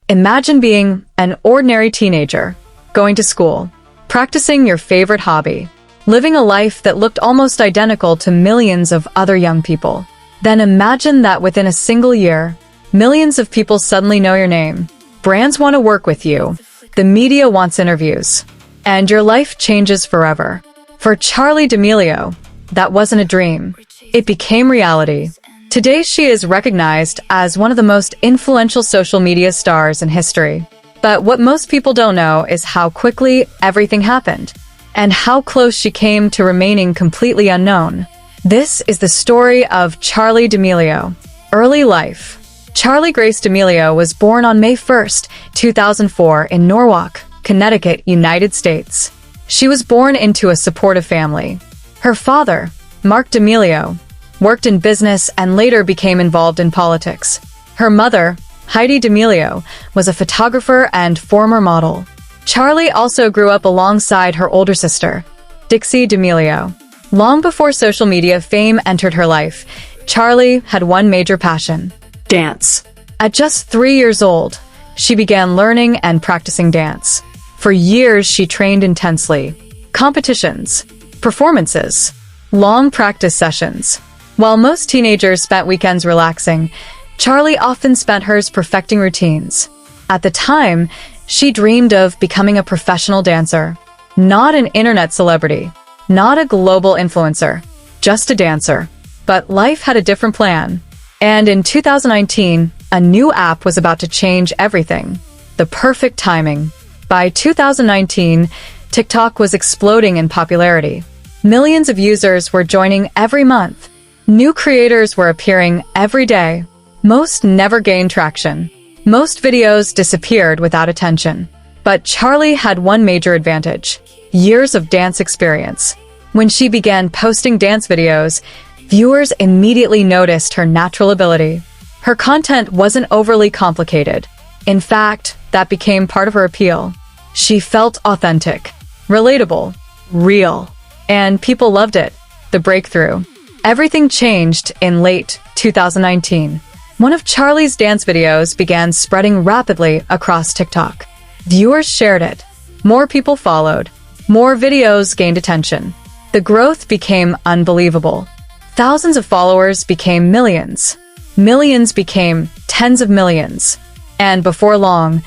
Imagine being an ordinary teenager, going to school, practicing your favorite hobby, living a life that looked almost identical to millions of other young people. Then imagine that within a single year, millions of people suddenly know your name. Brands want to work with you. The media wants interviews. And your life changes forever. For Charli D'Amelio, that wasn't a dream. It became reality. Today she is recognized as one of the most influential social media stars in history. But what most people don't know is how quickly everything happened, and how close she came to remaining completely unknown. This is the story of Charli D'Amelio. Early life. Charli Grace D'Amelio was born on May 1st, 2004 in Norwalk, Connecticut, United States. She was born into a supportive family. Her father, Mark D'Amelio, worked in business and later became involved in politics. Her mother, Heidi D'Amelio, was a photographer and former model. Charli also grew up alongside her older sister, Dixie D'Amelio. Long before social media fame entered her life, Charli had one major passion: dance. At just 3 years old, she began learning and practicing dance. For years, she trained intensely. Competitions, performances, long practice sessions. While most teenagers spent weekends relaxing, Charli often spent hers perfecting routines. At the time, she dreamed of becoming a professional dancer. Not an internet celebrity, not a global influencer, just a dancer. But life had a different plan. And in 2019, a new app was about to change everything. The perfect timing. By 2019, TikTok was exploding in popularity. Millions of users were joining every month. New creators were appearing every day. Most never gained traction. Most videos disappeared without attention. But Charli had one major advantage: years of dance experience. When she began posting dance videos, viewers immediately noticed her natural ability. Her content wasn't overly complicated. In fact, that became part of her appeal. She felt authentic, relatable, real, and people loved it. The breakthrough. Everything changed in late 2019. One of Charli's dance videos began spreading rapidly across TikTok. Viewers shared it. More people followed. More videos gained attention. The growth became unbelievable. Thousands of followers became millions. Millions became tens of millions. And before long,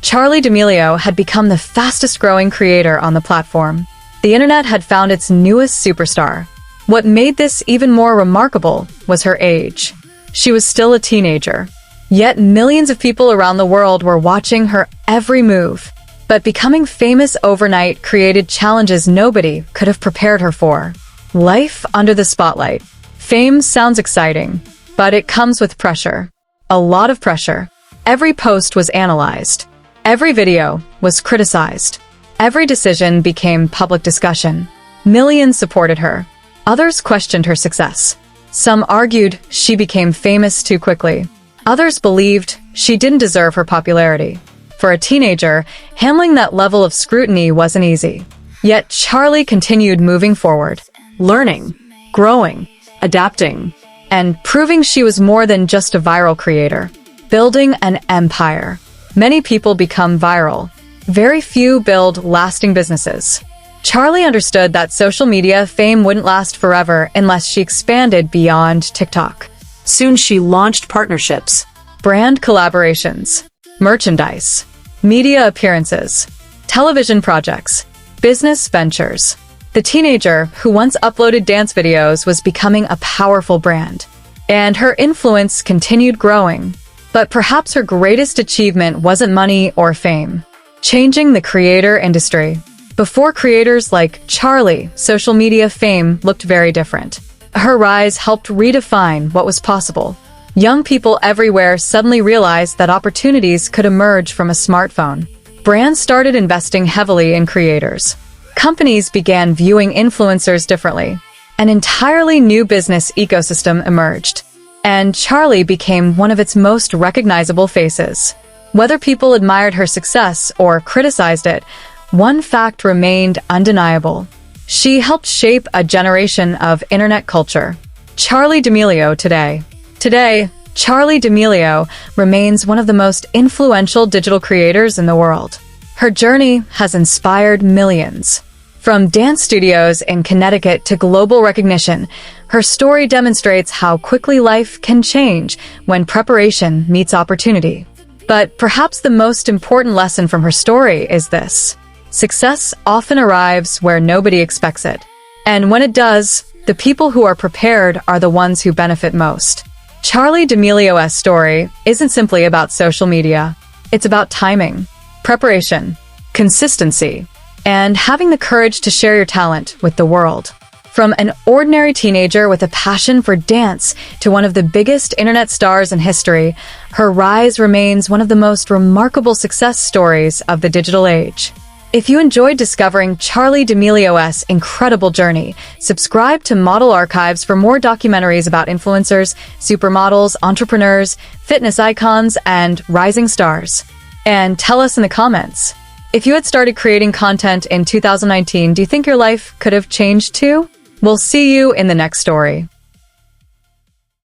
Charli D'Amelio had become the fastest-growing creator on the platform. The internet had found its newest superstar. What made this even more remarkable was her age. She was still a teenager. Yet millions of people around the world were watching her every move. But becoming famous overnight created challenges nobody could have prepared her for. Life under the spotlight. Fame sounds exciting, but it comes with pressure. A lot of pressure. Every post was analyzed. Every video was criticized. Every decision became public discussion. Millions supported her. Others questioned her success. Some argued she became famous too quickly. Others believed she didn't deserve her popularity. For a teenager, handling that level of scrutiny wasn't easy. Yet Charli continued moving forward, learning, growing, adapting, and proving she was more than just a viral creator, building an empire. Many people become viral. Very few build lasting businesses. Charli understood that social media fame wouldn't last forever unless she expanded beyond TikTok. Soon she launched partnerships, brand collaborations, merchandise, media appearances, television projects, business ventures. The teenager who once uploaded dance videos was becoming a powerful brand, and her influence continued growing. But perhaps her greatest achievement wasn't money or fame. Changing the creator industry. Before creators like Charli, social media fame looked very different. Her rise helped redefine what was possible. Young people everywhere suddenly realized that opportunities could emerge from a smartphone. Brands started investing heavily in creators. Companies began viewing influencers differently. An entirely new business ecosystem emerged, and Charli became one of its most recognizable faces. Whether people admired her success or criticized it, one fact remained undeniable. She helped shape a generation of internet culture. Charli D'Amelio today. Today, Charli D'Amelio remains one of the most influential digital creators in the world. Her journey has inspired millions. From dance studios in Connecticut to global recognition, her story demonstrates how quickly life can change when preparation meets opportunity. But perhaps the most important lesson from her story is this: success often arrives where nobody expects it. And when it does, the people who are prepared are the ones who benefit most. Charli D'Amelio's story isn't simply about social media. It's about timing, preparation, consistency, and having the courage to share your talent with the world. From an ordinary teenager with a passion for dance to one of the biggest internet stars in history, her rise remains one of the most remarkable success stories of the digital age. If you enjoyed discovering Charli D'Amelio's incredible journey, subscribe to Model Archives for more documentaries about influencers, supermodels, entrepreneurs, fitness icons, and rising stars. And tell us in the comments, if you had started creating content in 2019, do you think your life could have changed too? We'll see you in the next story.